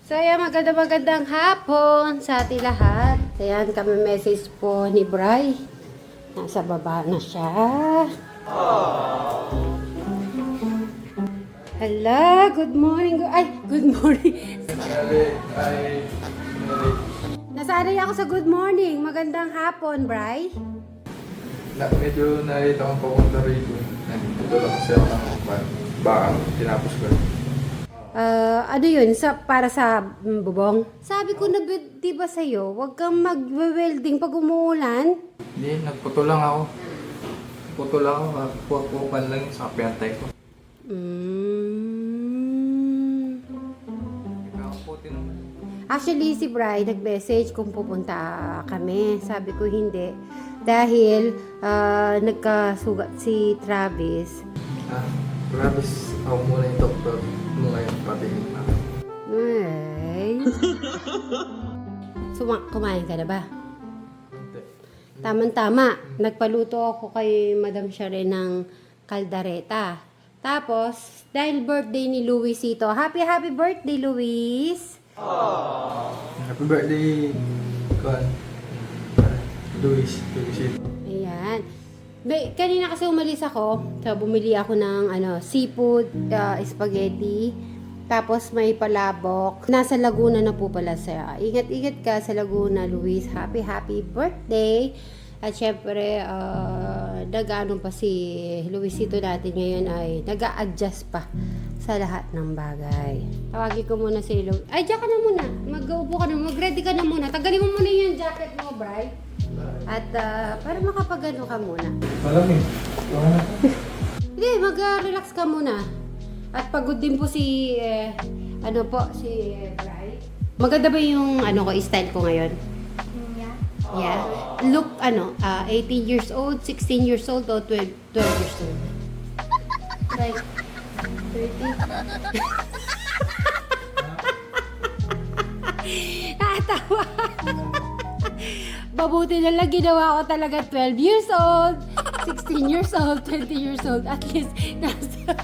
So ayan, magandang hapon sa ating lahat. Ayan, kami message po ni Bray. Nasa baba na siya. Hala, good morning. Good morning. Nasanay ako sa good morning. Magandang hapon, Bray. Medyo narito akong papunta rito. Nandito lang kasi ako ng bakang tinapos ko. Ano yun? Para sa bubong? Sabi ko na, di ba sa'yo, huwag kang mag-welding pag umuulan. Hindi, nagputol lang ako. Putol ako, pupukan lang sa piyantay ko. Kakaputi naman. Actually, si Bri nag-message kung pupunta kami. Sabi ko hindi. Dahil nagkasugat si Travis. Travis, ako muna yung doktor mo ngayon patingin na. Ay. Kumain ka na ba? Hindi. Tama-tama. Nagpaluto ako kay Madam Share ng kaldareta. Tapos, dahil birthday ni Luisito. Happy birthday, Luis! Happy birthday, Kuan. Luis. Ayan. Kanina kasi umalis ako, so bumili ako ng seafood, spaghetti, tapos may palabok. Nasa Laguna na po pala siya. Ingat-ingat ka sa Laguna, Luis. Happy birthday! At syempre, nag-ano pa si Luisito natin ngayon ay nag-a-adjust pa sa lahat ng bagay. Tawagin ko muna si Luis. Ay, diyan ka na muna. Mag-uupo ka na. Mag-ready ka na muna. Tagalin mo muna yung jacket mo, Bri. At para makapag-ano ka muna. Malamig. Hindi, mag-relax ka muna. At pagod din po si, si Bri. Maganda ba yung style ko ngayon? Yeah. Look, 18 years old, 16 years old, o 12 years old? Like, 30? Nakatawa. Mabuti na lang ginawa ko talaga 12 years old, 16 years old, 20 years old. At least, nasa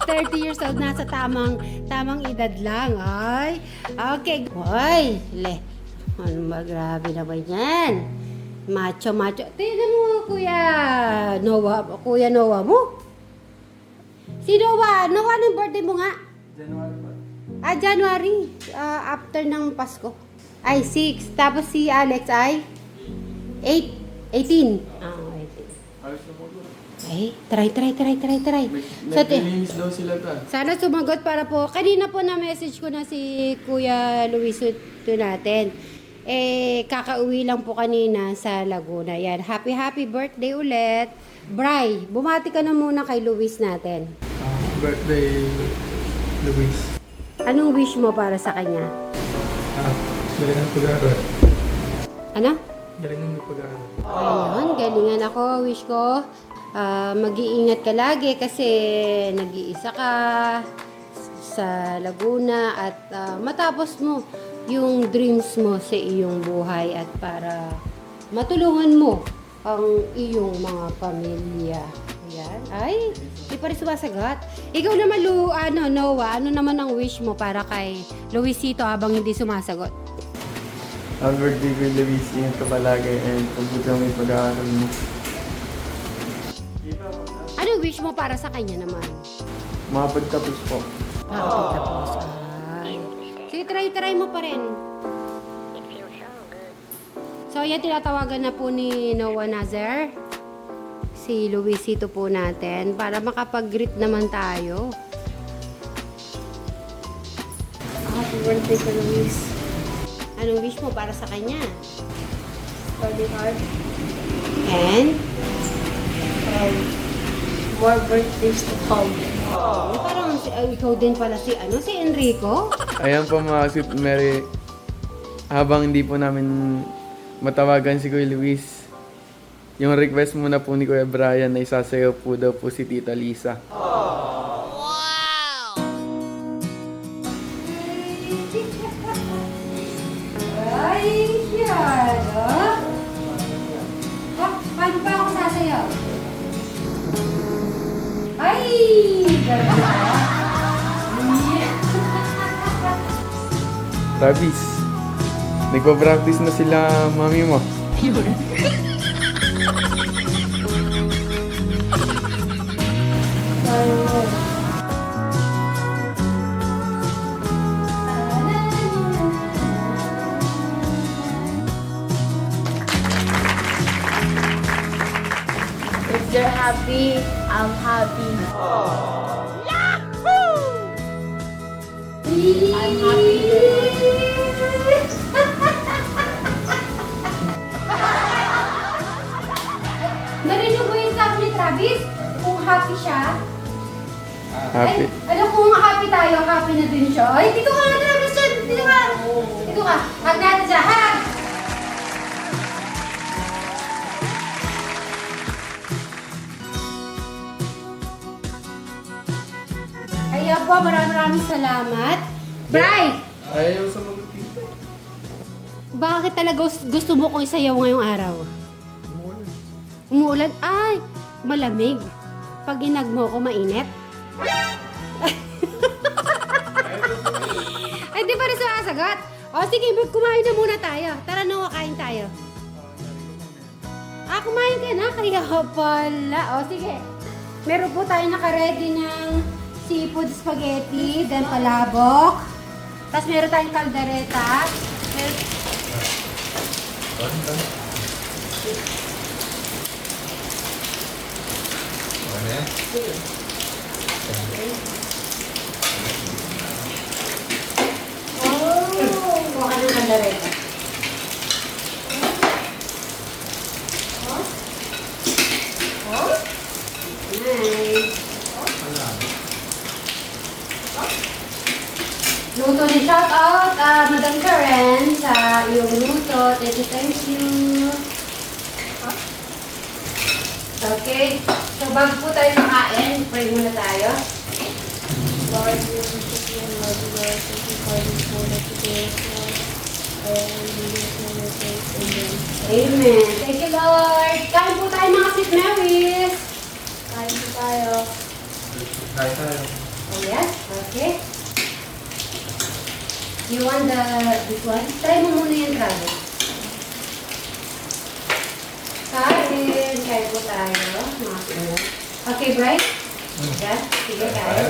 30 years old, nasa tamang edad lang. Ay, okay. Hoy, ano ba, grabe naman yan. Macho. Tingnan mo, Kuya Noah mo. Si Noah, anong birthday mo nga? January pa. January. After ng Pasko. Ay, 6. Tapos si Alex ay 18. 18. Ayos na mo. Ay, try. So, Nag-release daw sila ka. sana sumagot para po. Kanina po na message ko na si Kuya Luis ito natin. Kakauwi lang po kanina sa Laguna. Yan. Happy birthday ulit. Bri, bumati ka na muna kay Luis natin. Birthday, Luis. Anong wish mo para sa kanya? Galing ang pag-aaral. Ano? Galing ang pag-aaral. Ayun, galingan ako. Wish ko, mag-iingat ka lagi kasi nag-iisa ka sa Laguna at matapos mo yung dreams mo sa iyong buhay at para matulungan mo ang iyong mga pamilya. Ayan. Ay, di pa rin sumasagot. Ikaw naman, Noah, ano naman ang wish mo para kay Luisito habang hindi sumasagot? Happy birthday ko, Luis. Ingat ka palagi and pagbuti mo yung pag-aaral mo. Ano wish mo para sa kanya naman? Makapagtapos po. Tapos. Ay. Sige, try mo pa rin. So, yan, tinatawagan na po ni Noah Nazer. Si Luisito po natin para makapag-greet naman tayo. Happy birthday ka, Luis. Anong wish mo para sa kanya? Study hard And? and more birthdays to come. Parang ikaw din pala si Enrico? Ayan po mga Sweet Mary. Habang hindi po namin matawagan si Kuya Luis, yung request muna po ni Kuya Brian na isasayaw po daw po si Tita Lisa. Ay, yan, paano pa ako sasayaw? Ay, ganda. Travis, nagpa-practice na sila mami mo. If they're happy, I'm happy. I'm happy. Narinig mo yung sabi ni Travis? Kung happy siya. Happy. Ay, alam kung happy tayo, happy na din siya. Ay, dito ka nga, Travis, dyan. Dito ka. Dito ka. Hug natin siya. Hug! Kaya po, maraming salamat. Bri! Ayaw sa mag-tita. Bakit talaga gusto mo kong isayaw ngayong araw? Umuulan? Ay, malamig. Pag inag mo ko, mainit. Ay, di pa rin sumasagot. O, sige, kumain na muna tayo. Tara na, kain tayo. Ah, kumain ka na? Kaya pala. O, sige. Meron po tayo naka-ready ng seafood spaghetti, then palabok. Tapos meron tayong kaldereta. Ano yan? Oh, kuha ka ng kaldereta. Oh? Oh? Nice. Luto ni shout out Madam Karen sa iyong luto. Thank you. Okay. So bago po tayo makain, pray muna tayo. Lord, we worship you and love you, Lord. Thank you for this food that you gave us, Lord. And we just want to say amen. Amen. Thank you, Lord. Kain po tayo mga St. Mary's. Kain po tayo. Kain tayo. Oh, yes? Okay. You want this one? Try mo muna yung Travis. Kain po tayo. Mga St. Okay, Bright? Yes? Sige, kain.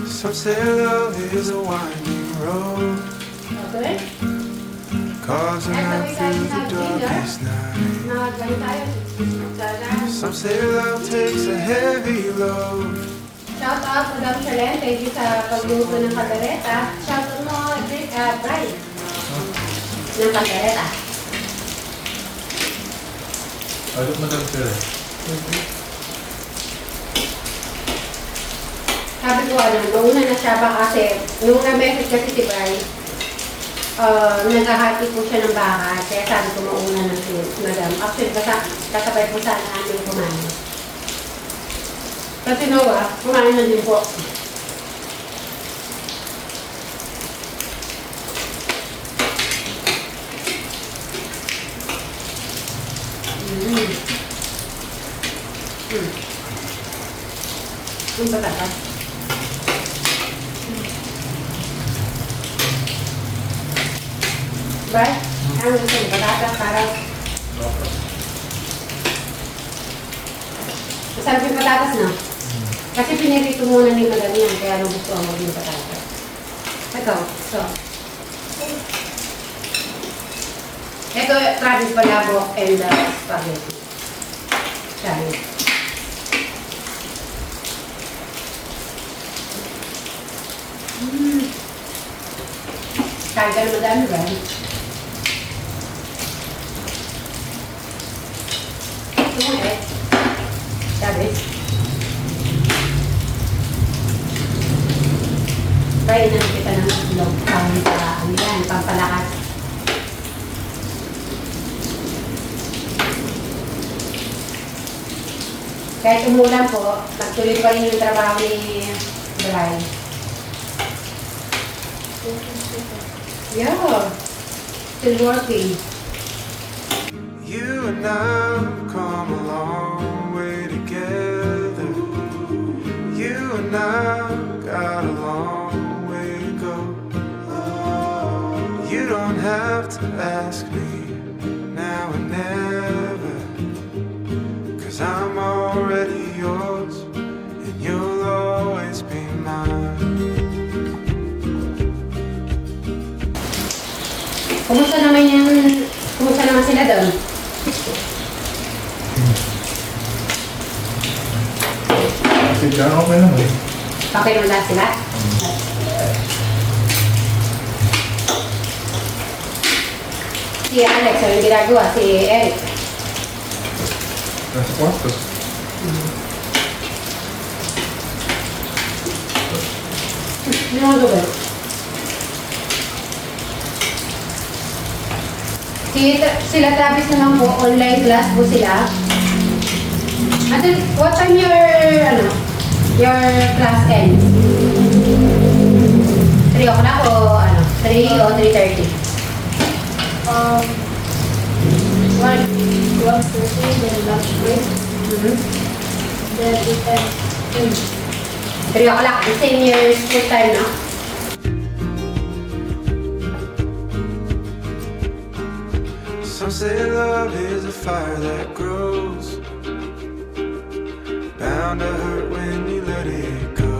Some say love is a winding road, Okay? causing light through the darkest night. Nagano tayo. Some say love takes a heavy load. Shout out to Madam Shalen. Thank you sa pagluto ng kaldereta. Shout out mo, Brian. Ng kaldereta. Ayaw mo lang sir. Sabi ko, nauna na siya ba kasi, nung na-message kasi si Brian, naghahati po siya ng baka, kaya sabi ko mauna na si Madam. Actually, kasabay po sana namin kumain. Kasi Noah, kumain na din po. Yung patatas. Right? Ano gusto mo? Patatas, parang masarap yung patatas, no? Kasi pinirito muna ni Madam yan, kaya nung gusto ang maging patatas. Ito, so. Ito, Travis palabok and spaghetti. Sorry. Kain ka na madami, right? Ito mo eh. Travis. Try na kita ng itlog para ano yan, pampalakas. Kahit umulan po, nagtuloy pa rin yung trabaho ni Brian. Yeah, still working. You and I've come a long way together. You and I've got a long way to go. You don't have to ask me now or never, 'cause I'm already yours and you'll always be mine. Kumusta naman sila doon? Kasi dyan okay naman eh. Okay naman lahat sila? Si Alex, ano yung ginagawa? Si Eric. Nasa kwarto. Ano ang gawin? Sila Travis naman po, online class po sila. What time your class ends? 3 o'clock o 3 o 3:30? 1:30, then lunch break, then we can 3 o'clock, the same your school time, no? Some say love is a fire that grows, bound to hurt when you let it go.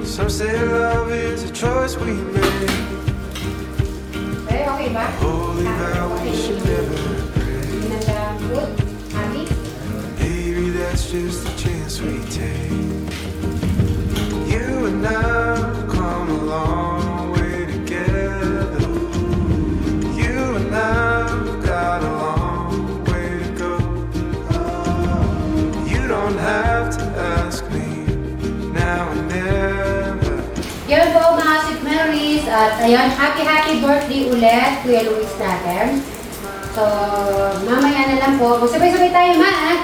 Some say love is a choice we make, Okay ba? holy vow we should never break. Pinanda food? Happy? Maybe that's just the chance we take. You and I've come a long way together. You and I've got a long way to go. You don't have to ask me now and never. Yan po mga Sweet Memories. At ayun, happy birthday ulit, Kuya Luis natin. So, mamaya na lang po. Magsabay-sabay tayo, ma.